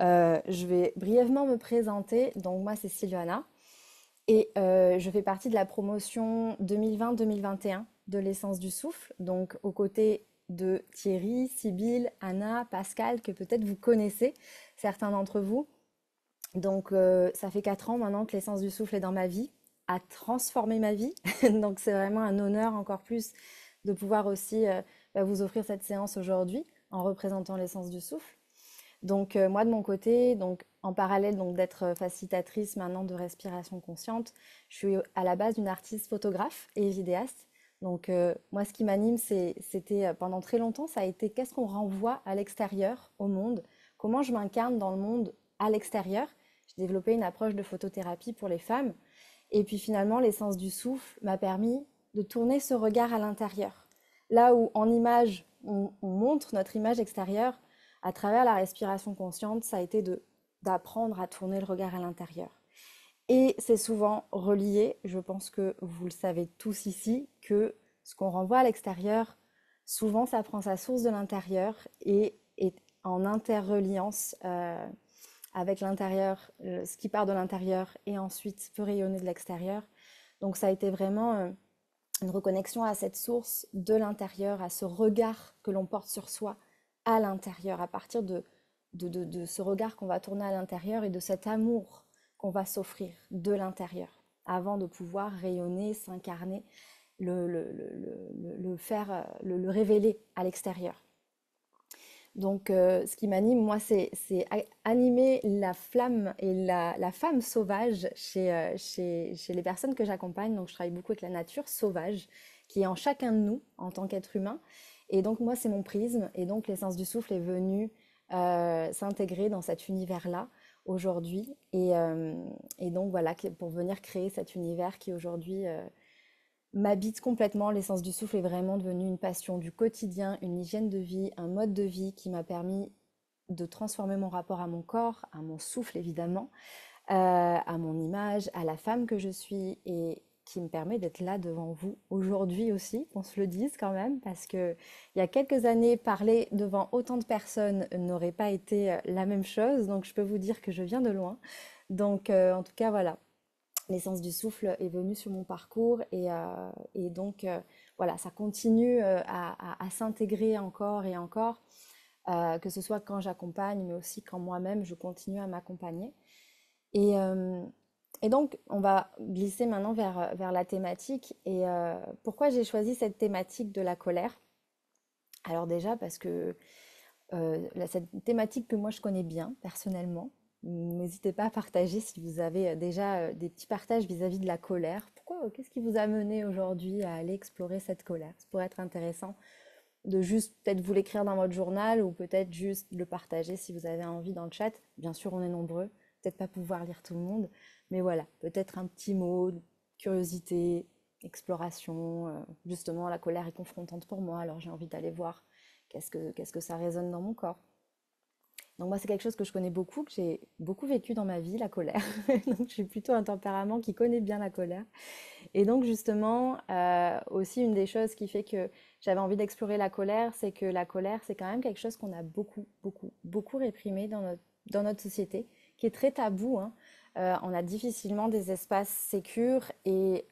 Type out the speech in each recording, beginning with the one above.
Je vais brièvement me présenter. Donc moi, c'est Sylvana et je fais partie de la promotion 2020-2021 de l'essence du souffle. Donc aux côtés de Thierry, Sybille, Anna, Pascal, que peut-être vous connaissez, certains d'entre vous. Donc ça fait 4 ans maintenant que l'essence du souffle est dans ma vie, a transformé ma vie. Donc c'est vraiment un honneur encore plus de pouvoir aussi vous offrir cette séance aujourd'hui en représentant l'essence du souffle. Donc moi de mon côté, donc en parallèle donc d'être facilitatrice maintenant de respiration consciente, je suis à la base une artiste photographe et vidéaste. Donc moi ce qui m'anime c'était pendant très longtemps ça a été qu'est-ce qu'on renvoie à l'extérieur au monde, comment je m'incarne dans le monde à l'extérieur. J'ai développé une approche de photothérapie pour les femmes et puis finalement l'essence du souffle m'a permis de tourner ce regard à l'intérieur. Là où en image on montre notre image extérieure, à travers la respiration consciente, ça a été d'apprendre à tourner le regard à l'intérieur. Et c'est souvent relié, je pense que vous le savez tous ici, que ce qu'on renvoie à l'extérieur, souvent ça prend sa source de l'intérieur et est en interreliance avec l'intérieur, ce qui part de l'intérieur et ensuite peut rayonner de l'extérieur. Donc ça a été vraiment une reconnexion à cette source de l'intérieur, à ce regard que l'on porte sur soi à l'intérieur, à partir de ce regard qu'on va tourner à l'intérieur et de cet amour qu'on va s'offrir de l'intérieur, avant de pouvoir rayonner, s'incarner, le faire, le révéler à l'extérieur. Donc, ce qui m'anime, moi, c'est animer la flamme et la femme sauvage chez les personnes que j'accompagne. Donc, je travaille beaucoup avec la nature sauvage qui est en chacun de nous en tant qu'être humain. Et donc, moi, c'est mon prisme. Et donc, l'essence du souffle est venue s'intégrer dans cet univers-là aujourd'hui. Et donc, voilà, pour venir créer cet univers qui aujourd'hui m'habite complètement. L'essence du souffle est vraiment devenue une passion du quotidien, une hygiène de vie, un mode de vie qui m'a permis de transformer mon rapport à mon corps, à mon souffle évidemment, à mon image, à la femme que je suis et qui me permet d'être là devant vous aujourd'hui aussi, qu'on se le dise quand même, parce que il y a quelques années, parler devant autant de personnes n'aurait pas été la même chose, donc je peux vous dire que je viens de loin. Donc en tout cas voilà, l'essence du souffle est venue sur mon parcours et donc voilà, ça continue à s'intégrer encore et encore, que ce soit quand j'accompagne, mais aussi quand moi-même je continue à m'accompagner. Et, euh, et donc, on va glisser maintenant vers la thématique. Et pourquoi j'ai choisi cette thématique de la colère? Alors déjà parce que cette thématique que moi je connais bien personnellement. N'hésitez pas à partager si vous avez déjà des petits partages vis-à-vis de la colère. Pourquoi, qu'est-ce qui vous a mené aujourd'hui à aller explorer cette colère? Ça pourrait être intéressant de juste peut-être vous l'écrire dans votre journal ou peut-être juste le partager si vous avez envie dans le chat. Bien sûr, on est nombreux, peut-être pas pouvoir lire tout le monde, mais voilà, peut-être un petit mot, curiosité, exploration. Justement, la colère est confrontante pour moi, alors j'ai envie d'aller voir qu'est-ce que ça résonne dans mon corps. Donc moi, c'est quelque chose que je connais beaucoup, que j'ai beaucoup vécu dans ma vie, la colère. Donc je suis plutôt un tempérament qui connaît bien la colère. Et donc justement, aussi une des choses qui fait que j'avais envie d'explorer la colère, c'est que la colère, c'est quand même quelque chose qu'on a beaucoup, beaucoup, beaucoup réprimé dans notre société, qui est très tabou, hein. On a difficilement des espaces sécures et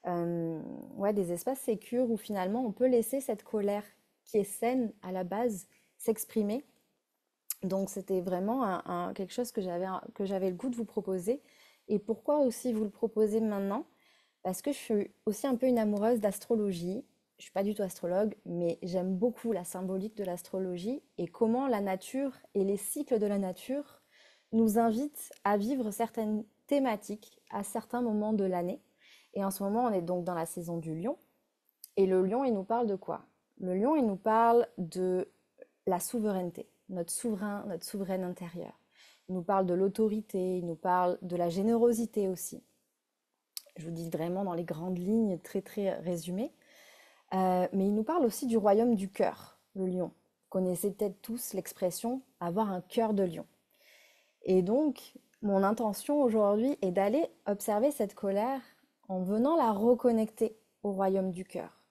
ouais, des espaces sécures où finalement on peut laisser cette colère qui est saine à la base s'exprimer. Donc c'était vraiment quelque chose que j'avais le goût de vous proposer. Et pourquoi aussi vous le proposer maintenant? Parce que je suis aussi un peu une amoureuse d'astrologie. Je suis pas du tout astrologue, mais j'aime beaucoup la symbolique de l'astrologie et comment la nature et les cycles de la nature nous invitent à vivre certaines thématiques à certains moments de l'année. Et en ce moment, on est donc dans la saison du lion. Et le lion, il nous parle de quoi? Le lion, il nous parle de la souveraineté, notre souverain, notre souveraine intérieure. Il nous parle de l'autorité, il nous parle de la générosité aussi. Je vous dis vraiment dans les grandes lignes, très très résumées. Mais il nous parle aussi du royaume du cœur, le lion. Vous connaissez peut-être tous l'expression avoir un cœur de lion. Et donc, mon intention aujourd'hui est d'aller observer cette colère en venant la reconnecter au royaume du cœur.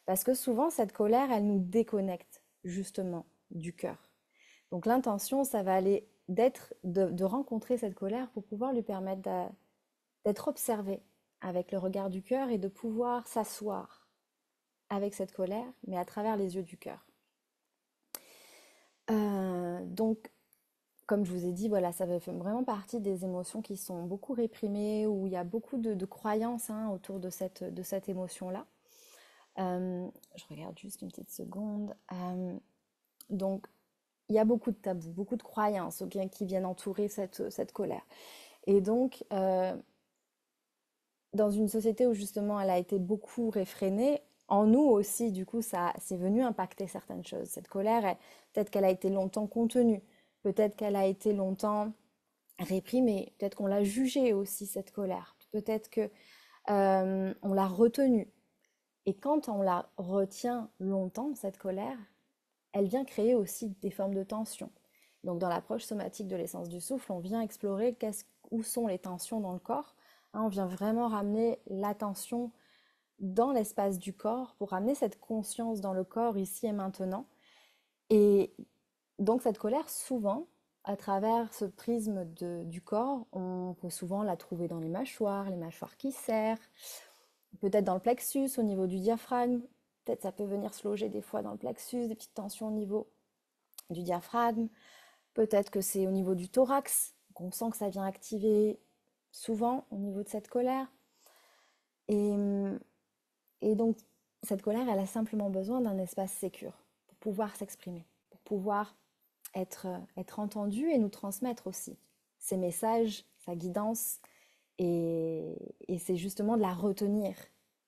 Parce que souvent, cette colère, elle nous déconnecte justement du cœur. Donc l'intention, ça va aller de rencontrer cette colère pour pouvoir lui permettre d'être observé avec le regard du cœur et de pouvoir s'asseoir avec cette colère, mais à travers les yeux du cœur. Donc, comme je vous ai dit, voilà, ça fait vraiment partie des émotions qui sont beaucoup réprimées, où il y a beaucoup de croyances autour de cette émotion-là. Je regarde juste une petite seconde. Donc, il y a beaucoup de tabous, beaucoup de croyances qui viennent entourer cette colère. Et donc, dans une société où justement elle a été beaucoup réfrénée, en nous aussi, du coup, ça c'est venu impacter certaines choses. Cette colère, peut-être qu'elle a été longtemps contenue, peut-être qu'elle a été longtemps réprimée, peut-être qu'on l'a jugée aussi, cette colère, peut-être que on l'a retenue. Et quand on la retient longtemps, cette colère, elle vient créer aussi des formes de tension. Donc dans l'approche somatique de l'essence du souffle, on vient explorer où sont les tensions dans le corps. On vient vraiment ramener l'attention dans l'espace du corps pour ramener cette conscience dans le corps ici et maintenant. Et donc cette colère, souvent, à travers ce prisme du corps, on peut souvent la trouver dans les mâchoires qui serrent, peut-être dans le plexus, au niveau du diaphragme. Peut-être ça peut venir se loger des fois dans le plexus, des petites tensions au niveau du diaphragme. Peut-être que c'est au niveau du thorax, qu'on sent que ça vient activer souvent au niveau de cette colère. Et, et donc, cette colère, elle a simplement besoin d'un espace sécure pour pouvoir s'exprimer, pour pouvoir être entendue et nous transmettre aussi ses messages, sa guidance. Et c'est justement de la retenir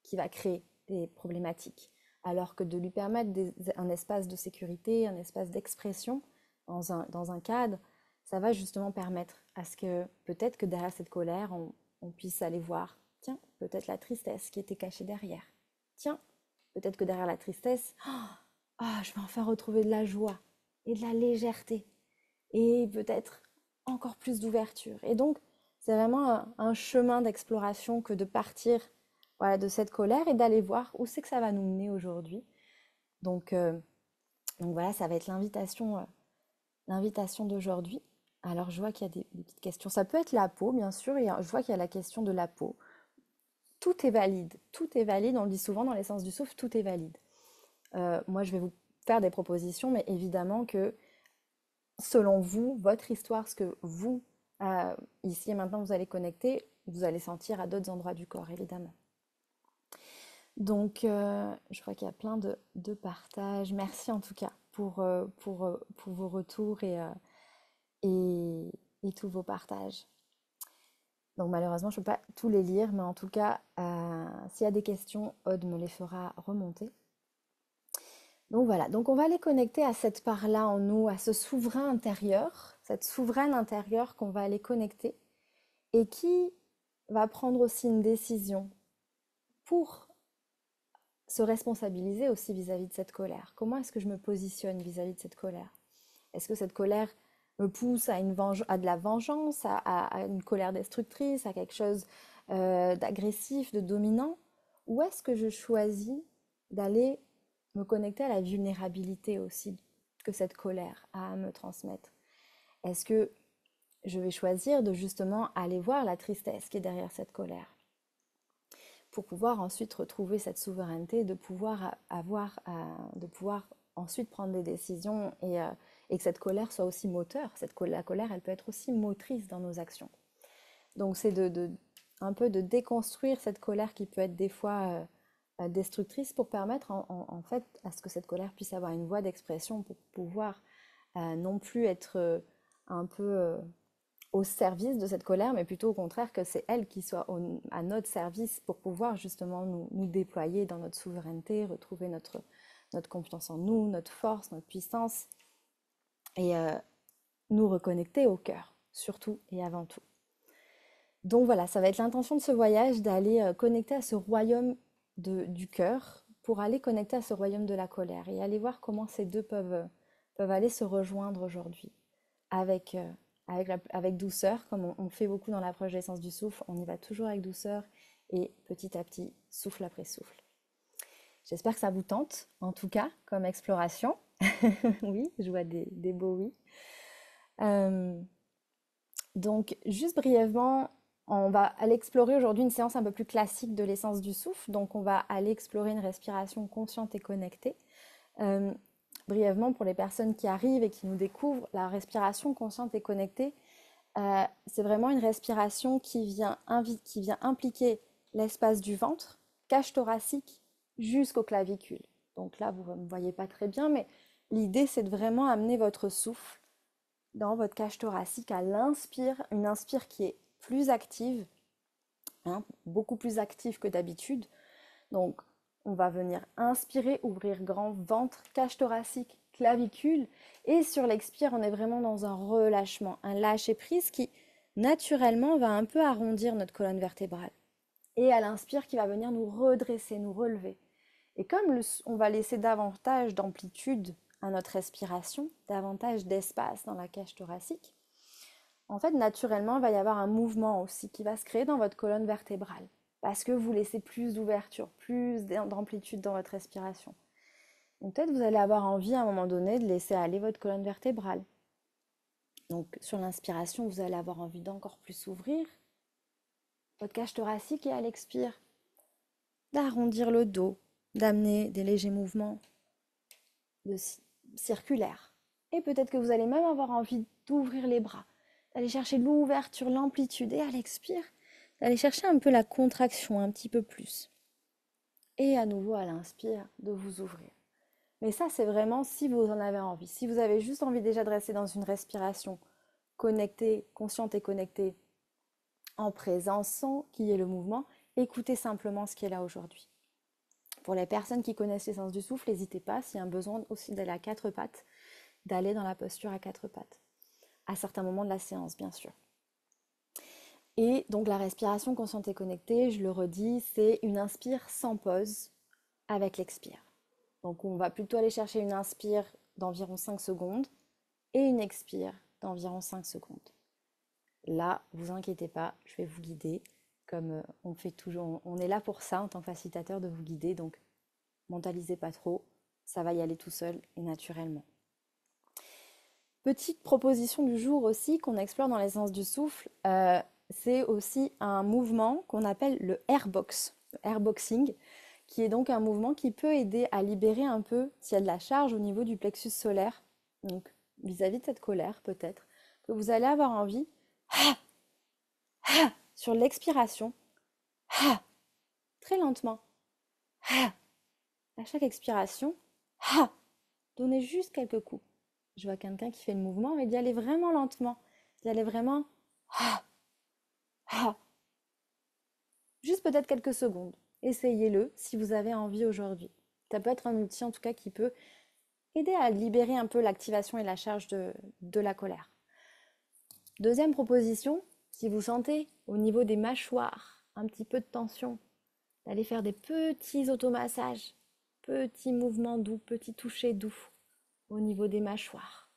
qui va créer des problématiques. Alors que de lui permettre un espace de sécurité, un espace d'expression dans un cadre, ça va justement permettre à ce que peut-être que derrière cette colère, on puisse aller voir, tiens, peut-être la tristesse qui était cachée derrière. Tiens, peut-être que derrière la tristesse, je vais enfin retrouver de la joie et de la légèreté et peut-être encore plus d'ouverture. Et donc, c'est vraiment un chemin d'exploration que de partir voilà, de cette colère et d'aller voir où c'est que ça va nous mener aujourd'hui. Donc, voilà, ça va être l'invitation d'aujourd'hui. Alors, je vois qu'il y a des petites questions. Ça peut être la peau, bien sûr, et je vois qu'il y a la question de la peau. Tout est valide, on le dit souvent dans l'essence du souffle, tout est valide. Moi, je vais vous faire des propositions, mais évidemment que selon vous, votre histoire, ce que vous, ici et maintenant, vous allez connecter, vous allez sentir à d'autres endroits du corps, évidemment. Donc, je crois qu'il y a plein de partages. Merci en tout cas pour vos retours et tous vos partages. Donc malheureusement, je ne peux pas tous les lire, mais en tout cas, s'il y a des questions, Aude me les fera remonter. Donc voilà, donc on va les connecter à cette part-là en nous, à ce souverain intérieur, cette souveraine intérieure qu'on va aller connecter et qui va prendre aussi une décision pour se responsabiliser aussi vis-à-vis de cette colère. Comment est-ce que je me positionne vis-à-vis de cette colère? Est-ce que cette colère me pousse à de la vengeance, à une colère destructrice, à quelque chose d'agressif, de dominant? Ou est-ce que je choisis d'aller me connecter à la vulnérabilité aussi que cette colère a à me transmettre? Est-ce que je vais choisir de justement aller voir la tristesse qui est derrière cette colère pour pouvoir ensuite retrouver cette souveraineté, de pouvoir de pouvoir ensuite prendre des décisions et que cette colère soit aussi moteur. La colère, elle peut être aussi motrice dans nos actions. Donc c'est un peu de déconstruire cette colère qui peut être des fois destructrice pour permettre en fait à ce que cette colère puisse avoir une voie d'expression pour pouvoir non plus être un peu au service de cette colère, mais plutôt au contraire que c'est elle qui soit à notre service pour pouvoir justement nous déployer dans notre souveraineté, retrouver notre confiance en nous, notre force, notre puissance, et nous reconnecter au cœur, surtout et avant tout. Donc voilà, ça va être l'intention de ce voyage, d'aller connecter à ce royaume du cœur, pour aller connecter à ce royaume de la colère, et aller voir comment ces deux peuvent aller se rejoindre aujourd'hui, avec douceur, comme on fait beaucoup dans l'approche de l'essence du souffle. On y va toujours avec douceur et petit à petit, souffle après souffle. J'espère que ça vous tente, en tout cas, comme exploration. Oui, je vois des beaux oui. Euh, donc, juste brièvement, on va aller explorer aujourd'hui une séance un peu plus classique de l'essence du souffle. Donc, on va aller explorer une respiration consciente et connectée. Euh, Brièvement, pour les personnes qui arrivent et qui nous découvrent, la respiration consciente et connectée, c'est vraiment une respiration qui vient impliquer l'espace du ventre, cage thoracique, jusqu'aux clavicules. Donc là, vous ne me voyez pas très bien, mais l'idée, c'est de vraiment amener votre souffle dans votre cage thoracique à l'inspire, une inspire qui est plus active, hein, beaucoup plus active que d'habitude. Donc, on va venir inspirer, ouvrir grand ventre, cage thoracique, clavicule. Et sur l'expire, on est vraiment dans un relâchement, un lâcher-prise qui, naturellement, va un peu arrondir notre colonne vertébrale. Et à l'inspire, qui va venir nous redresser, nous relever. Et comme on va laisser davantage d'amplitude à notre respiration, davantage d'espace dans la cage thoracique, en fait, naturellement, il va y avoir un mouvement aussi qui va se créer dans votre colonne vertébrale parce que vous laissez plus d'ouverture, plus d'amplitude dans votre respiration. Donc peut-être vous allez avoir envie à un moment donné de laisser aller votre colonne vertébrale. Donc sur l'inspiration, vous allez avoir envie d'encore plus s'ouvrir votre cage thoracique et à l'expire, d'arrondir le dos, d'amener des légers mouvements de circulaires. Et peut-être que vous allez même avoir envie d'ouvrir les bras, d'aller chercher l'ouverture, l'amplitude et à l'expire, d'aller chercher un peu la contraction un petit peu plus. Et à nouveau à l'inspire, de vous ouvrir. Mais ça, c'est vraiment si vous en avez envie. Si vous avez juste envie déjà de rester dans une respiration connectée, consciente et connectée, en présence, sans qu'il y ait le mouvement, écoutez simplement ce qui est là aujourd'hui. Pour les personnes qui connaissent l'essence du souffle, n'hésitez pas, s'il y a un besoin aussi d'aller à quatre pattes, d'aller dans la posture à quatre pattes, à certains moments de la séance, bien sûr. Et donc la respiration consciente et connectée, je le redis, c'est une inspire sans pause avec l'expire. Donc on va plutôt aller chercher une inspire d'environ 5 secondes et une expire d'environ 5 secondes. Là, vous inquiétez pas, je vais vous guider comme on fait toujours. On est là pour ça en tant que facilitateur, de vous guider, donc mentalisez pas trop, ça va y aller tout seul et naturellement. Petite proposition du jour aussi qu'on explore dans l'essence du souffle, c'est aussi un mouvement qu'on appelle le airbox, le airboxing, qui est donc un mouvement qui peut aider à libérer un peu, s'il y a de la charge au niveau du plexus solaire, donc vis-à-vis de cette colère peut-être, que vous allez avoir envie, sur l'expiration, très lentement, à chaque expiration, donnez juste quelques coups. Je vois quelqu'un qui fait le mouvement et d'y aller vraiment lentement, d'y aller vraiment, juste peut-être quelques secondes. Essayez-le si vous avez envie aujourd'hui. Ça peut être un outil en tout cas qui peut aider à libérer un peu l'activation et la charge de la colère. Deuxième proposition, si vous sentez au niveau des mâchoires un petit peu de tension, d'aller faire des petits automassages, petits mouvements doux, petits touchés doux au niveau des mâchoires.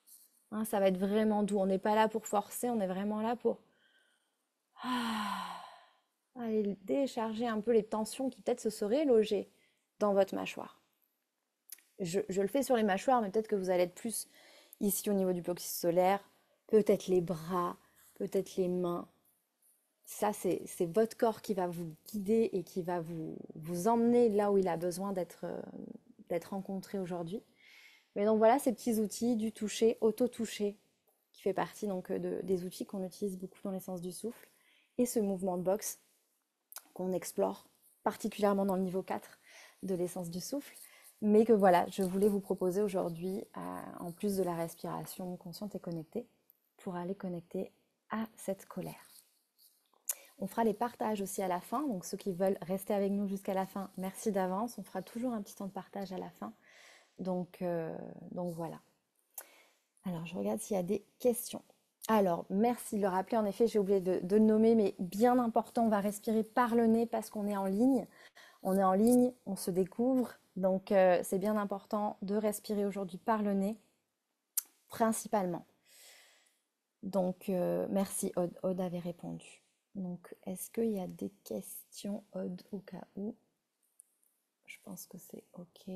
Hein, ça va être vraiment doux. On n'est pas là pour forcer, on est vraiment là pour aller décharger un peu les tensions qui peut-être se seraient logées dans votre mâchoire. Je le fais sur les mâchoires, mais peut-être que vous allez être plus ici au niveau du plexus solaire, peut-être les bras, peut-être les mains. Ça, c'est votre corps qui va vous guider et qui va vous emmener là où il a besoin d'être rencontré aujourd'hui. Mais donc voilà ces petits outils du toucher, auto-toucher, qui fait partie donc des outils qu'on utilise beaucoup dans l'essence du souffle, et ce mouvement de boxe qu'on explore particulièrement dans le niveau 4 de l'essence du souffle, mais que voilà, je voulais vous proposer aujourd'hui, en plus de la respiration consciente et connectée, pour aller connecter à cette colère. On fera les partages aussi à la fin, donc ceux qui veulent rester avec nous jusqu'à la fin, merci d'avance. On fera toujours un petit temps de partage à la fin. Donc voilà. Alors je regarde s'il y a des questions. Alors merci de le rappeler, en effet j'ai oublié de le nommer, mais bien important, on va respirer par le nez parce qu'on est en ligne. On est en ligne, on se découvre, donc c'est bien important de respirer aujourd'hui par le nez, principalement. Donc merci Aude, Aude avait répondu. Donc est-ce qu'il y a des questions Aude au cas où? Je pense que c'est ok.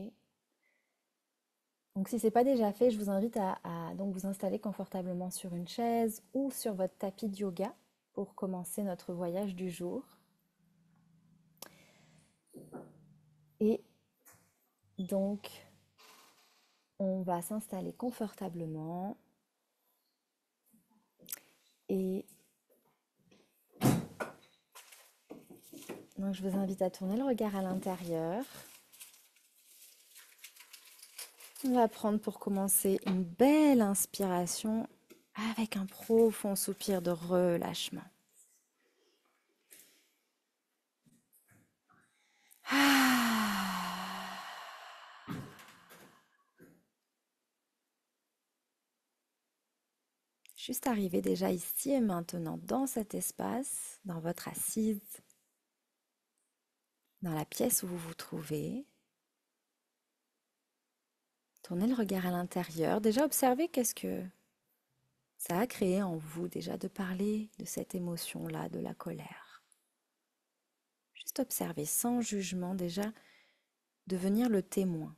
Donc si ce n'est pas déjà fait, je vous invite à donc vous installer confortablement sur une chaise ou sur votre tapis de yoga pour commencer notre voyage du jour. Et donc, on va s'installer confortablement et donc je vous invite à tourner le regard à l'intérieur. On va prendre pour commencer une belle inspiration avec un profond soupir de relâchement. Ah. Juste arrivé déjà ici et maintenant dans cet espace, dans votre assise, dans la pièce où vous vous trouvez. Tournez le regard à l'intérieur. Déjà observez qu'est-ce que ça a créé en vous déjà de parler de cette émotion-là, de la colère. Juste observer sans jugement déjà, devenir le témoin.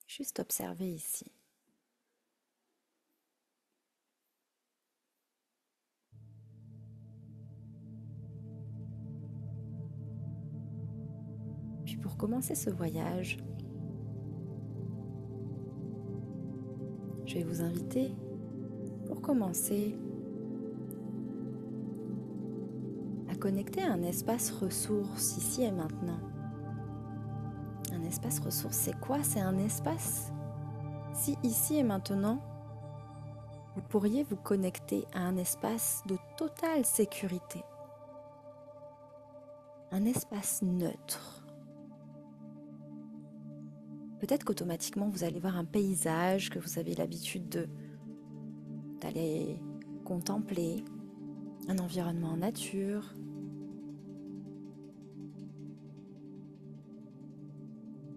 Juste observer ici. Puis pour commencer ce voyage, je vais vous inviter, pour commencer, à connecter à un espace ressource ici et maintenant. Un espace ressource, c'est quoi? C'est un espace, si ici et maintenant, vous pourriez vous connecter à un espace de totale sécurité. Un espace neutre. Peut-être qu'automatiquement, vous allez voir un paysage que vous avez l'habitude d'aller contempler, un environnement en nature.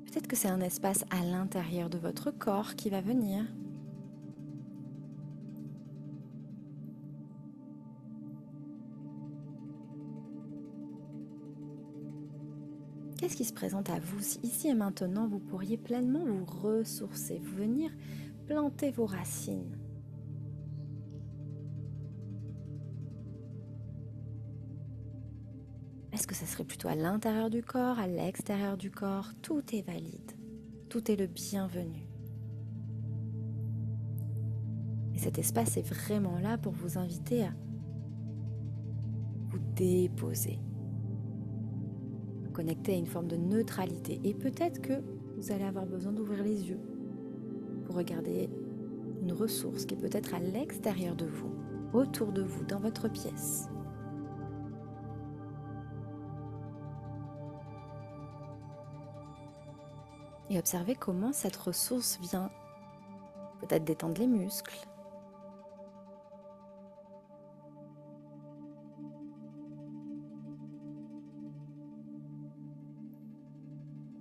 Peut-être que c'est un espace à l'intérieur de votre corps qui va venir. Qu'est-ce qui se présente à vous si ici et maintenant vous pourriez pleinement vous ressourcer, vous venir planter vos racines? Est-ce que ça serait plutôt à l'intérieur du corps, à l'extérieur du corps? Tout est valide, tout est le bienvenu. Et cet espace est vraiment là pour vous inviter à vous déposer, connecter à une forme de neutralité. Et peut-être que vous allez avoir besoin d'ouvrir les yeux pour regarder une ressource qui est peut-être à l'extérieur de vous, autour de vous, dans votre pièce. Et observez comment cette ressource vient peut-être détendre les muscles,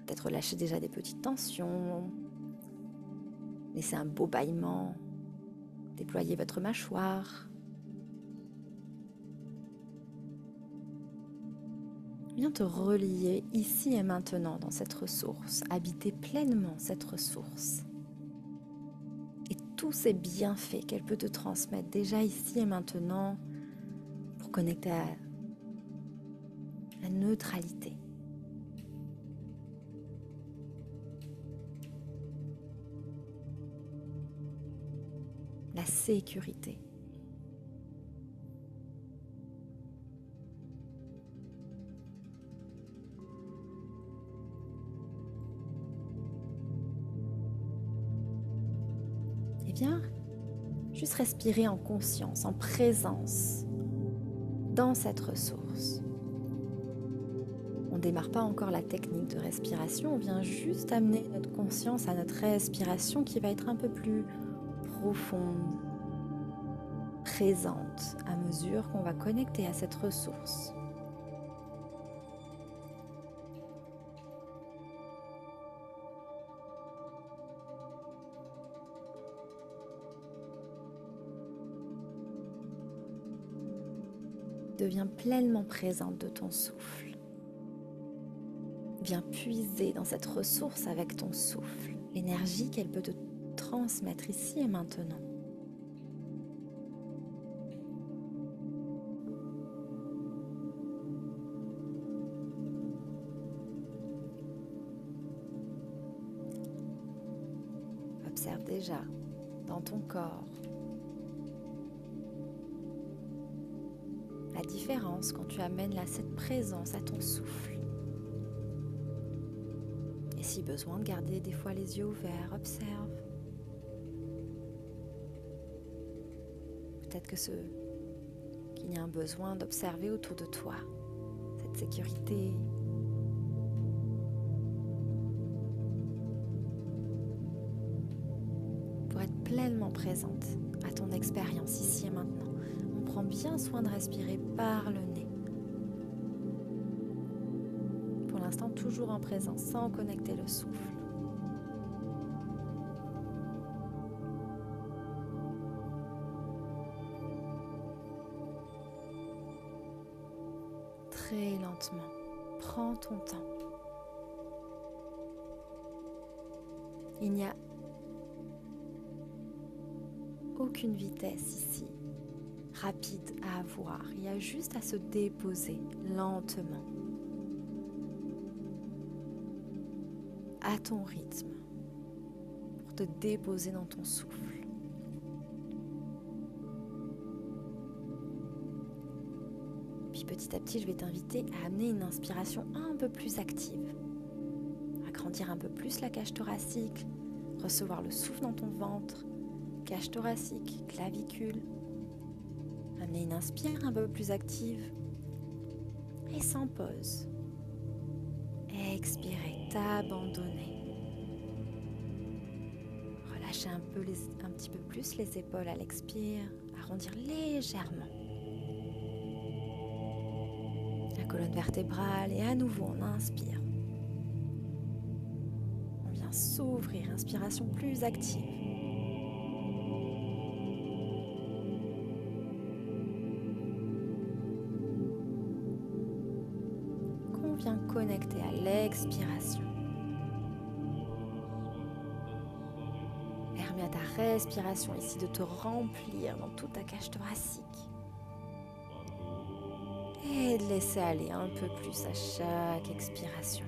peut-être relâcher déjà des petites tensions, laisser un beau bâillement, déployer votre mâchoire. Viens te relier ici et maintenant dans cette ressource, habiter pleinement cette ressource. Et tous ces bienfaits qu'elle peut te transmettre déjà ici et maintenant pour connecter à la neutralité. La sécurité. Et viens juste respirer en conscience, en présence, dans cette ressource. On ne démarre pas encore la technique de respiration, on vient juste amener notre conscience à notre respiration qui va être un peu plus profonde, présente à mesure qu'on va connecter à cette ressource. Deviens pleinement présente de ton souffle. Viens puiser dans cette ressource avec ton souffle, l'énergie qu'elle peut te transmettre ici et maintenant. Observe déjà dans ton corps la différence quand tu amènes là cette présence à ton souffle. Et si besoin de garder des fois les yeux ouverts, observe. Peut-être qu'il y a un besoin d'observer autour de toi cette sécurité. Pour être pleinement présente à ton expérience ici et maintenant. On prend bien soin de respirer par le nez. Pour l'instant, toujours en présence, sans connecter le souffle. Très lentement, prends ton temps. Il n'y a aucune vitesse ici, rapide à avoir. Il y a juste à se déposer lentement, à ton rythme, pour te déposer dans ton souffle. Puis petit à petit, je vais t'inviter à amener une inspiration un peu plus active, agrandir un peu plus la cage thoracique, recevoir le souffle dans ton ventre, cage thoracique, clavicule. Amener une inspire un peu plus active et sans pause. Expirer, t'abandonner. Relâcher un petit peu plus les épaules à l'expire, arrondir légèrement la colonne vertébrale et à nouveau on inspire. On vient s'ouvrir, inspiration plus active. On vient connecter à l'expiration. Permets à ta respiration ici de te remplir dans toute ta cage thoracique. Et de laisser aller un peu plus à chaque expiration.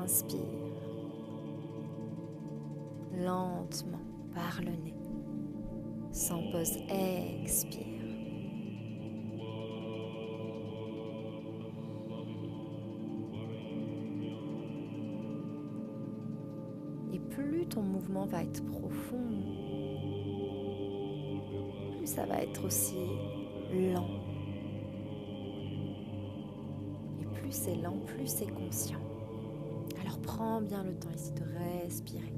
Inspire. Lentement par le nez. Sans pause, expire. Et plus ton mouvement va être profond, plus ça va être aussi lent. Et plus c'est lent, plus c'est conscient. Alors prends bien le temps ici de respirer.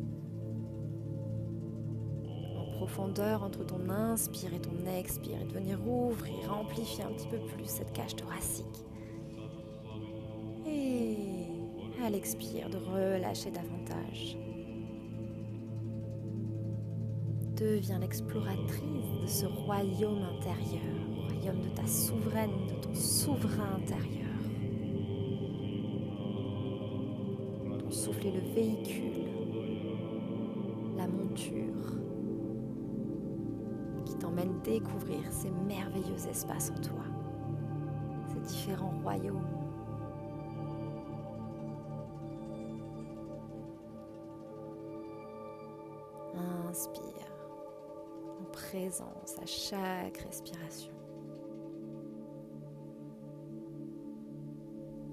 En profondeur entre ton inspire et ton expire et de venir ouvrir, amplifier un petit peu plus cette cage thoracique. Et à l'expire de relâcher davantage. Deviens l'exploratrice de ce royaume intérieur, royaume de ta souveraine, de ton souverain intérieur. Ton souffle est le véhicule, la monture qui t'emmène découvrir ces merveilleux espaces en toi, ces différents royaumes. Inspire. Présence à chaque respiration.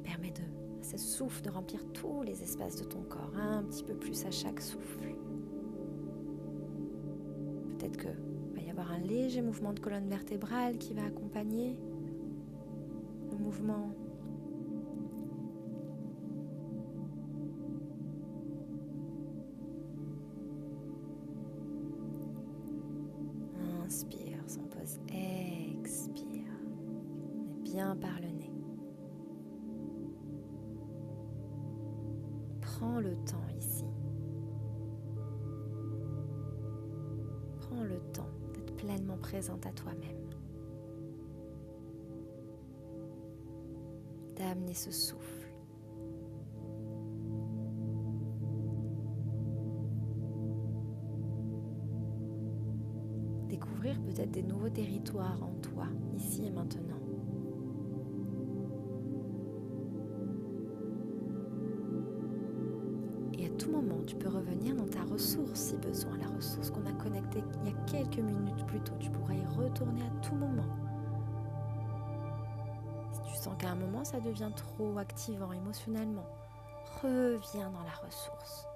Permets à ce souffle de remplir tous les espaces de ton corps, un petit peu plus à chaque souffle. Peut-être que va y avoir un léger mouvement de colonne vertébrale qui va accompagner le mouvement. Inspire, sans pause, expire. Mais bien par le nez. Prends le temps ici. Prends le temps d'être pleinement présente à toi-même. D'amener ce souffle. Découvrir peut-être des nouveaux territoires en toi, ici et maintenant. Et à tout moment, tu peux revenir dans ta ressource si besoin, la ressource qu'on a connectée il y a quelques minutes plus tôt. Tu pourrais y retourner à tout moment. Si tu sens qu'à un moment, ça devient trop activant émotionnellement, reviens dans la ressource.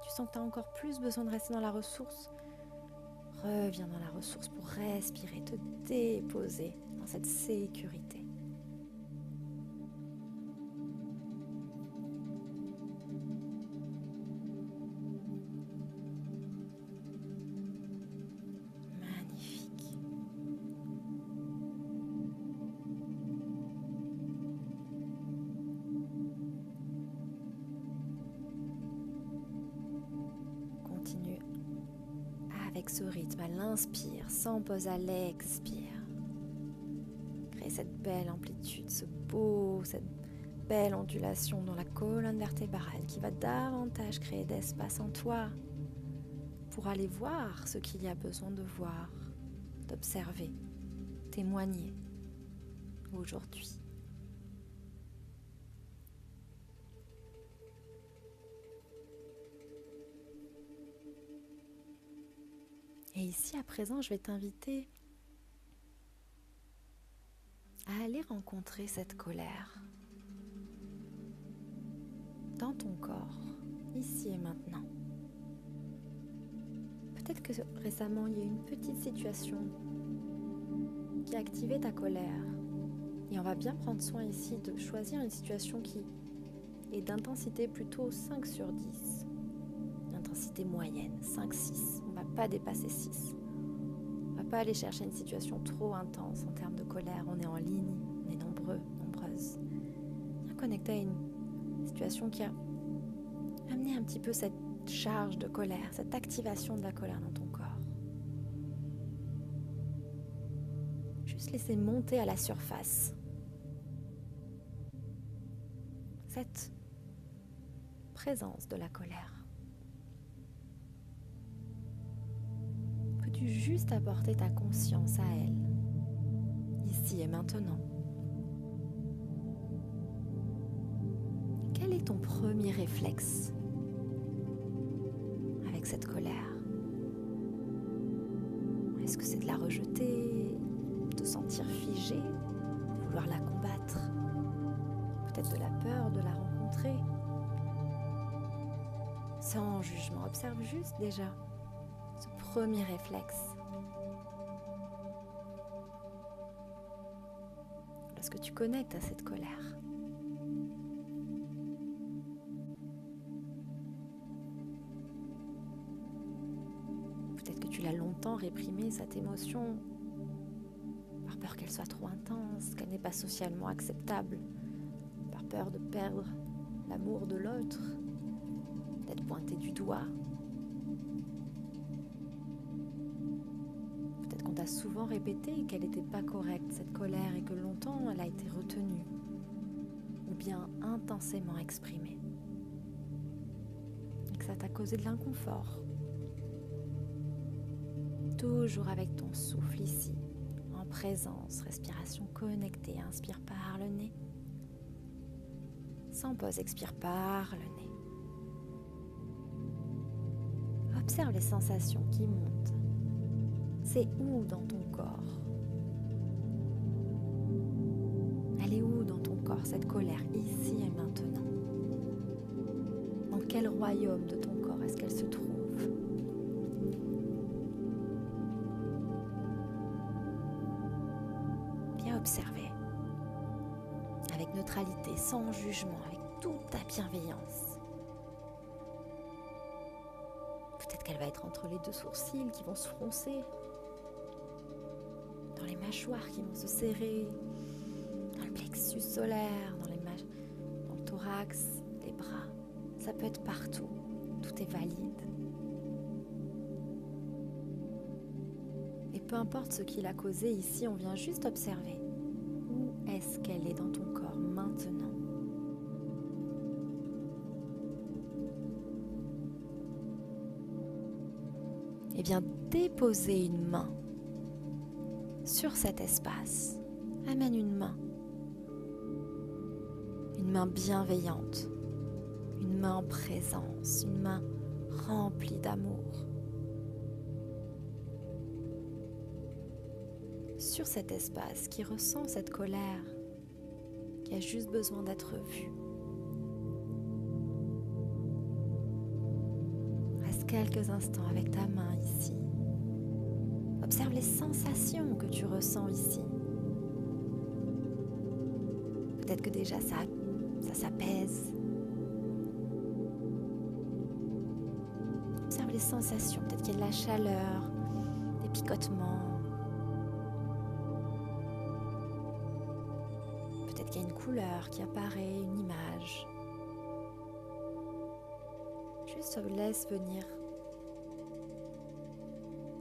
Si tu sens que tu as encore plus besoin de rester dans la ressource, reviens dans la ressource pour respirer, te déposer dans cette sécurité. Magnifique. Continue avec ce rythme à l'inspire, sans pause à l'expire. Crée cette belle amplitude, cette belle ondulation dans la colonne vertébrale qui va davantage créer d'espace en toi pour aller voir ce qu'il y a besoin de voir, d'observer, témoigner aujourd'hui. Et ici, à présent, je vais t'inviter à aller rencontrer cette colère dans ton corps, ici et maintenant. Peut-être que récemment, il y a eu une petite situation qui a activé ta colère. Et on va bien prendre soin ici de choisir une situation qui est d'intensité plutôt 5 sur 10. Intensité moyenne, 5-6. On ne va pas dépasser 6. On ne va pas aller chercher une situation trop intense en termes de colère. On est en ligne, on est nombreux, nombreuses. Bien connecté à une situation qui a amené un petit peu cette charge de colère, cette activation de la colère dans ton corps. Juste laisser monter à la surface cette présence de la colère. Peux-tu juste apporter ta conscience à elle, ici et maintenant? Quel est ton premier réflexe avec cette colère? Est-ce que c'est de la rejeter, de te sentir figé, vouloir la combattre, peut-être de la peur de la rencontrer? Sans jugement, observe juste déjà ce premier réflexe. Lorsque tu connectes à cette colère, peut-être que tu l'as longtemps réprimée, cette émotion, par peur qu'elle soit trop intense, qu'elle n'est pas socialement acceptable, par peur de perdre l'amour de l'autre, d'être pointé du doigt. Peut-être qu'on t'a souvent répété qu'elle n'était pas correcte, cette colère, et que longtemps elle a été retenue, ou bien intensément exprimée, et que ça t'a causé de l'inconfort. Toujours avec ton souffle ici, en présence, respiration connectée, inspire par le nez. Sans pause, expire par le nez. Observe les sensations qui montent. C'est où dans ton corps? Elle est où dans ton corps, cette colère, ici et maintenant? Dans quel royaume de ton corps est-ce qu'elle se trouve? Viens observer. Avec neutralité, sans jugement, avec toute ta bienveillance. Peut-être qu'elle va être entre les deux sourcils qui vont se froncer, dans les mâchoires qui vont se serrer, dans le plexus solaire, dans le thorax, les bras. Ça peut être partout, tout est valide. Et peu importe ce qu'il a causé ici, on vient juste observer. Où est-ce qu'elle est dans ton corps maintenant? Et bien déposer une main sur cet espace. Amène une main bienveillante, une main en présence, une main remplie d'amour. Sur cet espace qui ressent cette colère, qui a juste besoin d'être vue. Reste quelques instants avec ta main ici. Observe les sensations que tu ressens ici. Peut-être que déjà ça s'apaise. Observe les sensations. Peut-être qu'il y a de la chaleur, des picotements. Peut-être qu'il y a une couleur qui apparaît, une image. Juste laisse venir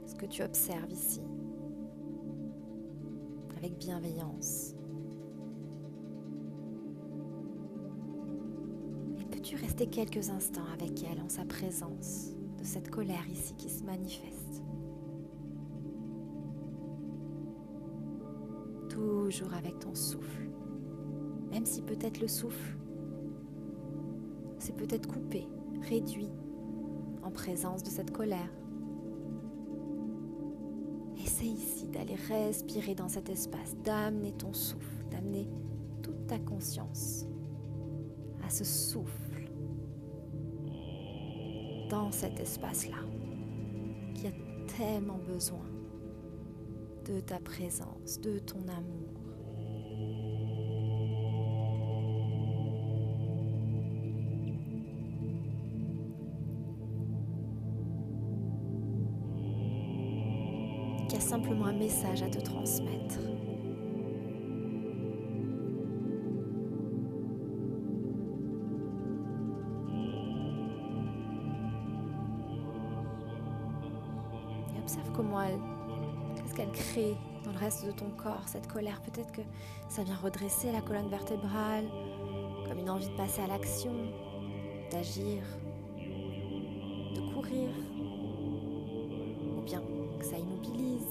ce que tu observes ici, avec bienveillance. Et peux-tu rester quelques instants avec elle en sa présence de cette colère ici qui se manifeste? Toujours avec ton souffle, même si peut-être le souffle c'est peut-être coupé, réduit en présence de cette colère. Essaie ici d'aller respirer dans cet espace, d'amener ton souffle, d'amener toute ta conscience à ce souffle dans cet espace-là qui a tellement besoin de ta présence, de ton amour. Qui a simplement un message à te transmettre. Et observe qu'est-ce qu'elle crée dans le reste de ton corps, cette colère. Peut-être que ça vient redresser la colonne vertébrale, comme une envie de passer à l'action, d'agir, de courir, ou bien que ça immobilise.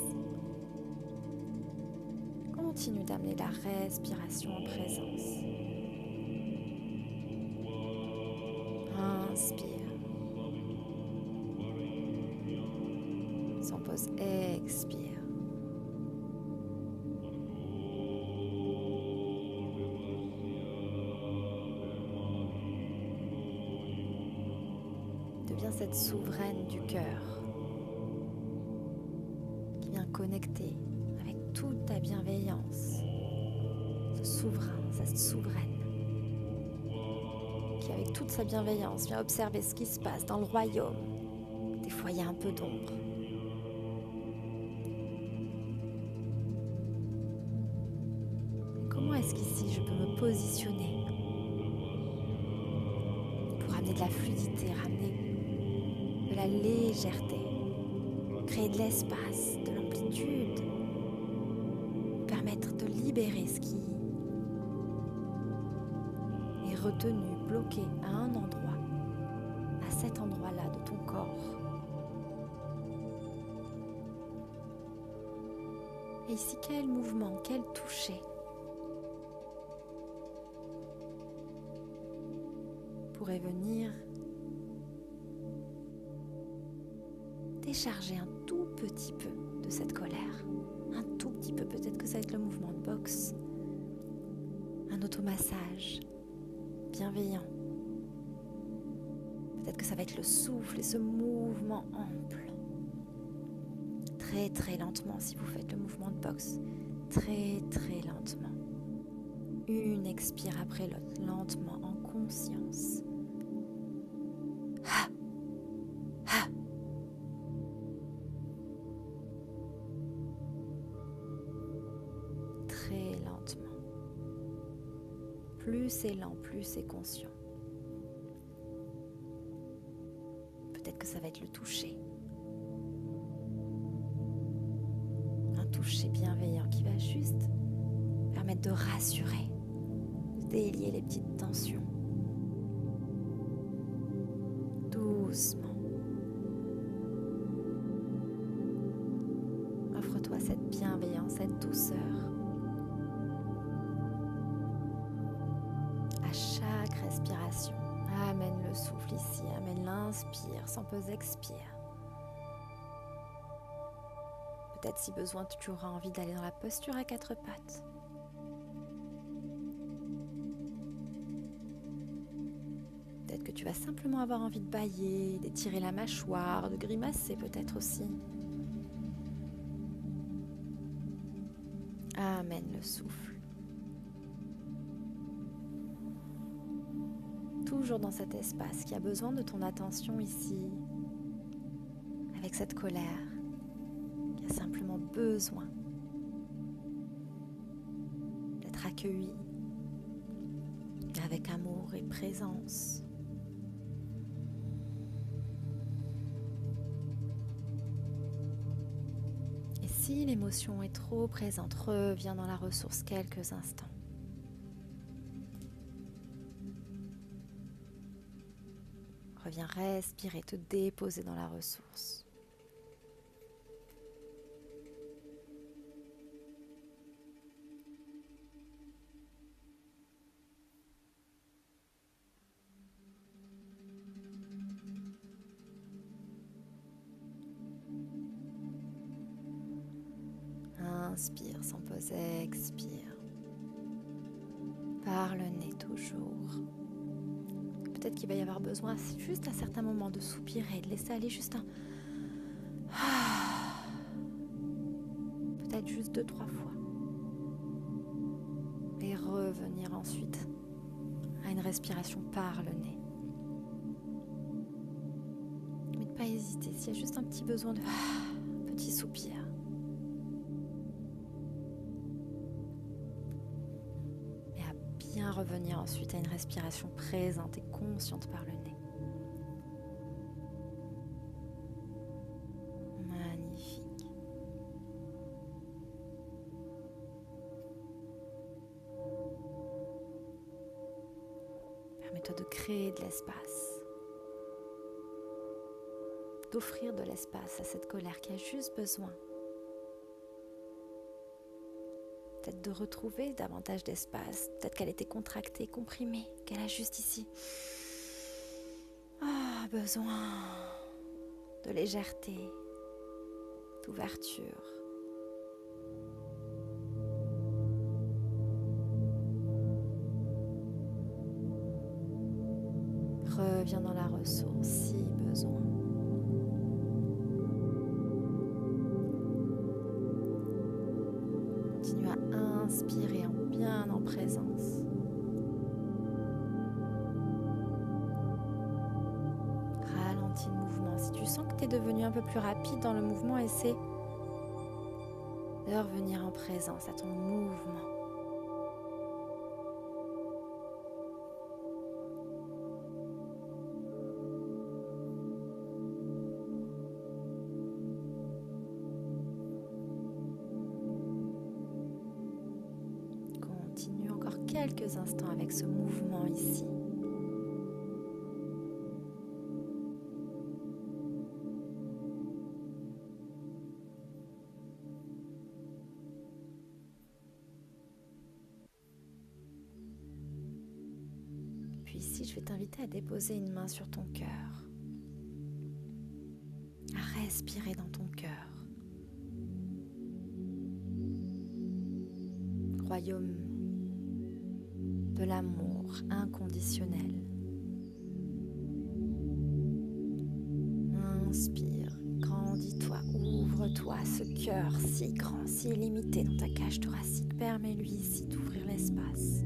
Continue d'amener la respiration en présence. Inspire. Sans pause, expire. Deviens cette souveraine du cœur qui vient connecter avec toute ta bienveillance. Ce souverain, cette souveraine qui avec toute sa bienveillance vient observer ce qui se passe dans le royaume. Des fois il y a un peu d'ombre. Comment est-ce qu'ici je peux me positionner pour amener de la fluidité, ramener de la légèreté, créer de l'espace, de l'amplitude, permettre de libérer ce qui est retenu, bloqué à un endroit, à cet endroit-là de ton corps. Et ici, quel mouvement, quel toucher pourrait venir décharger un tout petit peu de cette colère. Un tout petit peu, peut-être que ça va être le mouvement de boxe, un automassage bienveillant. Peut-être que ça va être le souffle et ce mouvement ample. Très très lentement si vous faites le mouvement de boxe. Très très lentement. Une expire après l'autre, lentement, en conscience. Ah, ah. Très lentement. Plus c'est lent, plus c'est conscient. Peut-être que ça va être le toucher. toucher bienveillant qui va juste permettre de rassurer, de délier les petites tensions. Doucement. Offre-toi cette bienveillance, cette douceur. À chaque respiration, amène le souffle ici, amène l'inspire, sans pause expire. Peut-être si besoin, tu auras envie d'aller dans la posture à 4 pattes. Peut-être que tu vas simplement avoir envie de bâiller, d'étirer la mâchoire, de grimacer peut-être aussi. Amène le souffle. Toujours dans cet espace qui a besoin de ton attention ici, avec cette colère, qui a simplement besoin d'être accueillie avec amour et présence. Et si l'émotion est trop présente, reviens dans la ressource quelques instants. Reviens respirer, te déposer dans la ressource. Inspire sans pause, expire. Par le nez toujours. Peut-être qu'il va y avoir besoin juste à certains moments de soupirer, de laisser aller juste un... Peut-être juste 2-3 fois. Et revenir ensuite à une respiration par le nez. Mais ne pas hésiter, s'il y a juste un petit besoin de... petit soupir. Bien revenir ensuite à une respiration présente et consciente par le nez. Magnifique. Permets-toi de créer de l'espace, d'offrir de l'espace à cette colère qui a juste besoin peut-être de retrouver davantage d'espace, peut-être qu'elle était contractée, comprimée, qu'elle a juste ici besoin de légèreté, d'ouverture. Reviens dans la ressource si besoin. Continue à inspirer bien en présence. Ralentis le mouvement. Si tu sens que tu es devenu un peu plus rapide dans le mouvement, essaie de revenir en présence à ton mouvement. Continue encore quelques instants avec ce mouvement ici. Puis ici, je vais t'inviter à déposer une main sur ton cœur, à respirer dans ton cœur. Royaume de l'amour inconditionnel. Inspire, grandis-toi, ouvre-toi, ce cœur si grand, si illimité dans ta cage thoracique. Permets-lui ici d'ouvrir l'espace.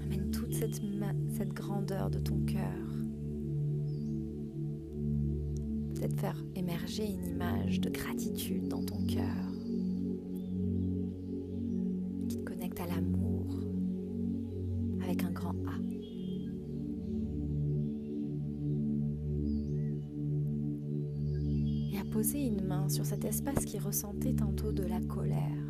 Amène toute cette grandeur de ton cœur. Peut-être faire émerger une image de gratitude dans ton cœur qui te connecte à l'amour avec un grand poser une main sur cet espace qui ressentait tantôt de la colère.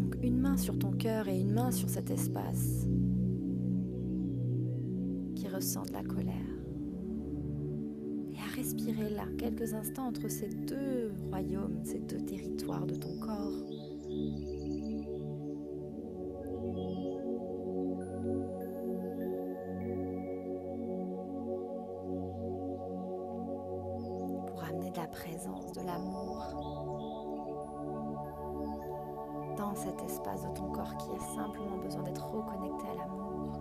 Donc une main sur ton cœur et une main sur cet espace qui ressent de la colère. Et à respirer là, quelques instants entre ces deux royaumes, ces deux territoires de ton corps. De la présence, de l'amour dans cet espace de ton corps qui a simplement besoin d'être reconnecté à l'amour.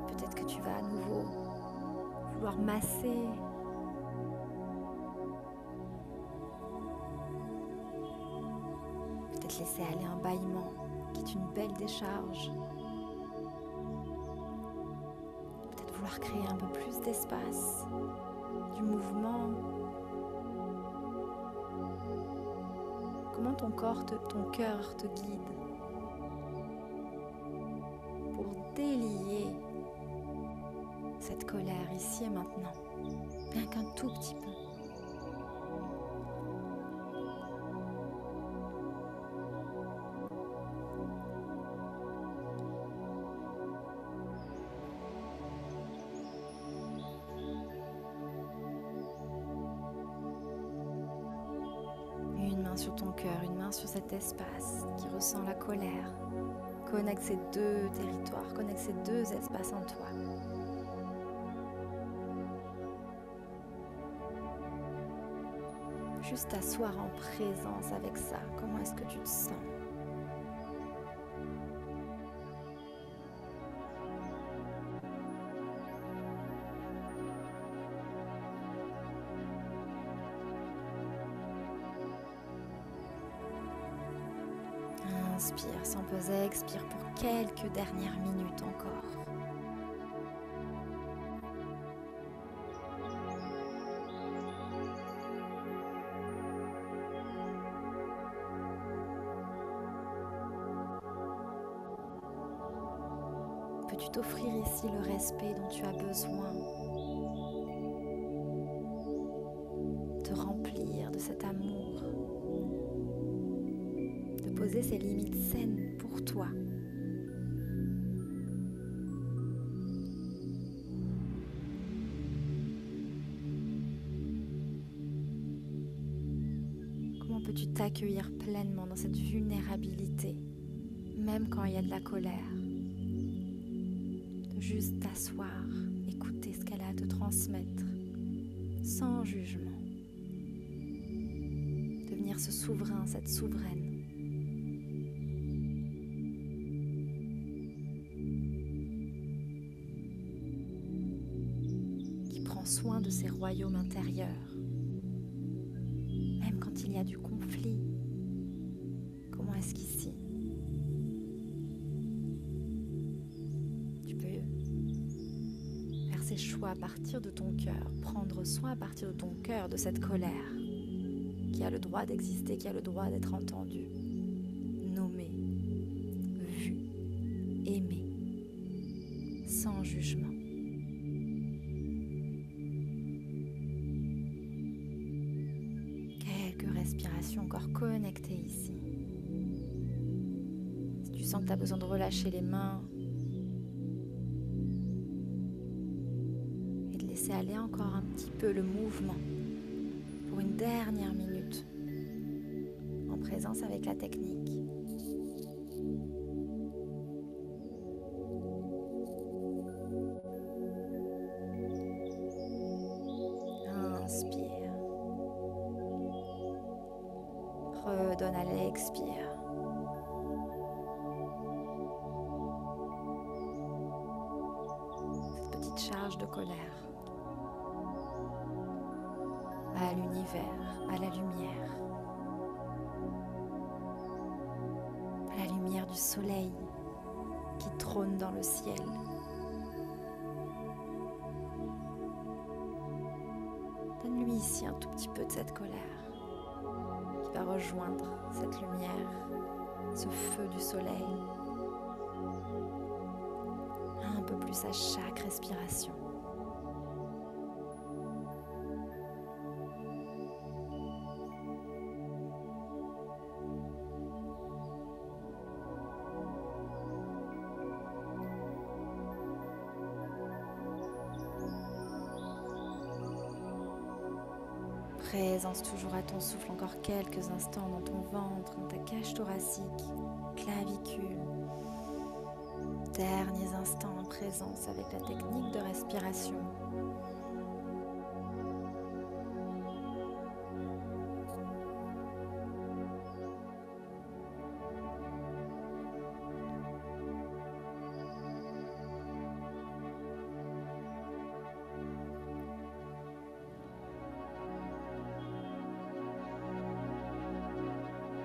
Peut-être que tu vas à nouveau vouloir masser, peut-être laisser aller un bâillement qui est une belle décharge. Vouloir créer un peu plus d'espace, du mouvement. Comment ton cœur te guide pour délier cette colère ici et maintenant, rien qu'un tout petit peu. Une main sur ton cœur, une main sur cet espace qui ressent la colère. Connecte ces deux territoires, connecte ces deux espaces en toi. Juste t'asseoir en présence avec ça. Comment est-ce que tu te sens ? Inspire sans poser, expire pour quelques dernières minutes encore. Peux-tu t'offrir ici le respect dont tu as besoin ? Te remplir de cet amour. Poser ces limites saines pour toi. Comment peux-tu t'accueillir pleinement dans cette vulnérabilité, même quand il y a de la colère ? De juste t'asseoir, écouter ce qu'elle a à te transmettre, sans jugement. Devenir ce souverain, cette souveraine. Soin de ses royaumes intérieurs, même quand il y a du conflit. Comment est-ce qu'ici tu peux faire ces choix à partir de ton cœur, prendre soin à partir de ton cœur de cette colère qui a le droit d'exister, qui a le droit d'être entendue, nommée, vue, aimée, sans jugement. Respiration encore connectée ici. Si tu sens que tu as besoin de relâcher les mains et de laisser aller encore un petit peu le mouvement pour une dernière minute en présence avec la technique. Inspire. Redonne à l'expire. Cette petite charge de colère à l'univers, à la lumière du soleil qui trône dans le ciel. Donne-lui ici un tout petit peu de cette colère. Va rejoindre cette lumière, ce feu du soleil. peu plus à chaque respiration. Présence toujours à ton souffle, encore quelques instants dans ton ventre, dans ta cage thoracique, clavicule. Derniers instants en présence avec la technique de respiration.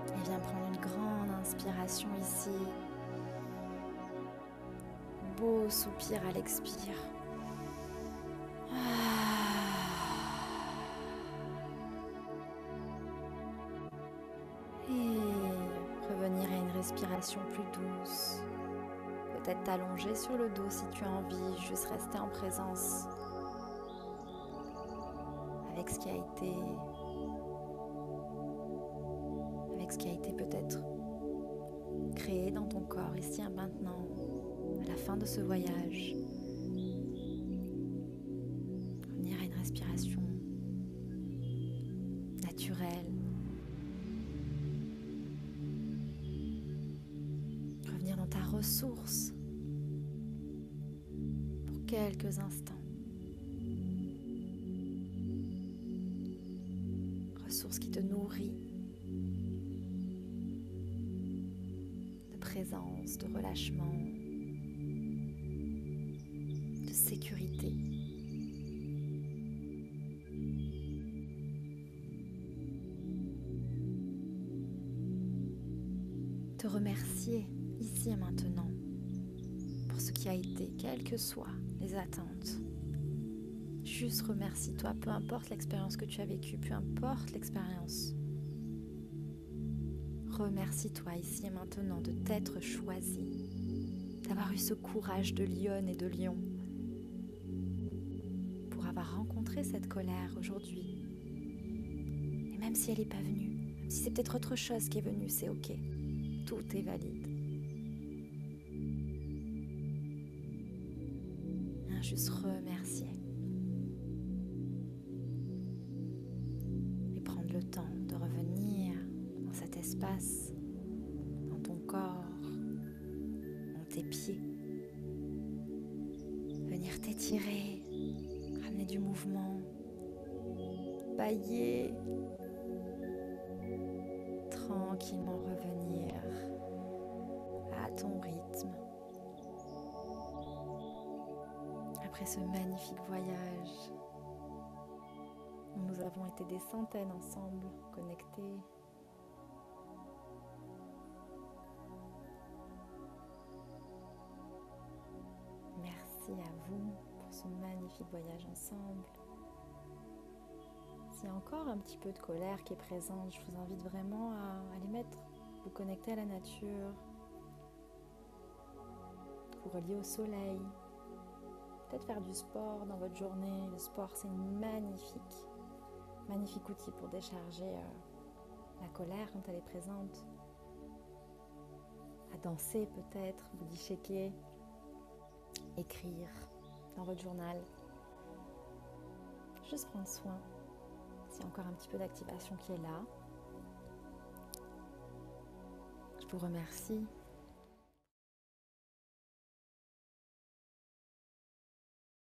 Et viens prendre une grande inspiration ici. Beau soupir à l'expire. Et revenir à une respiration plus douce. Peut-être t'allonger sur le dos si tu as envie, juste rester en présence avec ce qui a été, peut-être créé dans ton corps ici et maintenant, à la fin de ce voyage. Revenir à une respiration naturelle. Revenir dans ta ressource pour quelques instants. Ressource qui te nourrit de présence, de relâchement, de sécurité. Te remercier ici et maintenant pour ce qui a été, quelles que soient les attentes. Juste remercie-toi, peu importe l'expérience que tu as vécue, peu importe l'expérience. Remercie-toi ici et maintenant de t'être choisi, d'avoir eu ce courage de lionne et de lion, pour avoir rencontré cette colère aujourd'hui. Et même si elle n'est pas venue, même si c'est peut-être autre chose qui est venue, c'est ok. Tout est valide. Viens juste remercier. Et prendre le temps de revenir dans cet espace, dans ton corps, dans tes pieds. Venir t'étirer, ramener du mouvement, bailler. Tranquillement revenir à ton rythme. Après ce magnifique voyage, où nous avons été des centaines ensemble, connectés. Merci à vous pour ce magnifique voyage ensemble. S'il y a encore un petit peu de colère qui est présente, je vous invite vraiment à les vous connecter à la nature, vous relier au soleil, peut-être faire du sport dans votre journée. Le sport, c'est une magnifique outil pour décharger la colère quand elle est présente. À danser peut-être, body shaker, écrire dans votre journal. Juste prendre soin. S'il y a encore un petit peu d'activation qui est là. Je vous remercie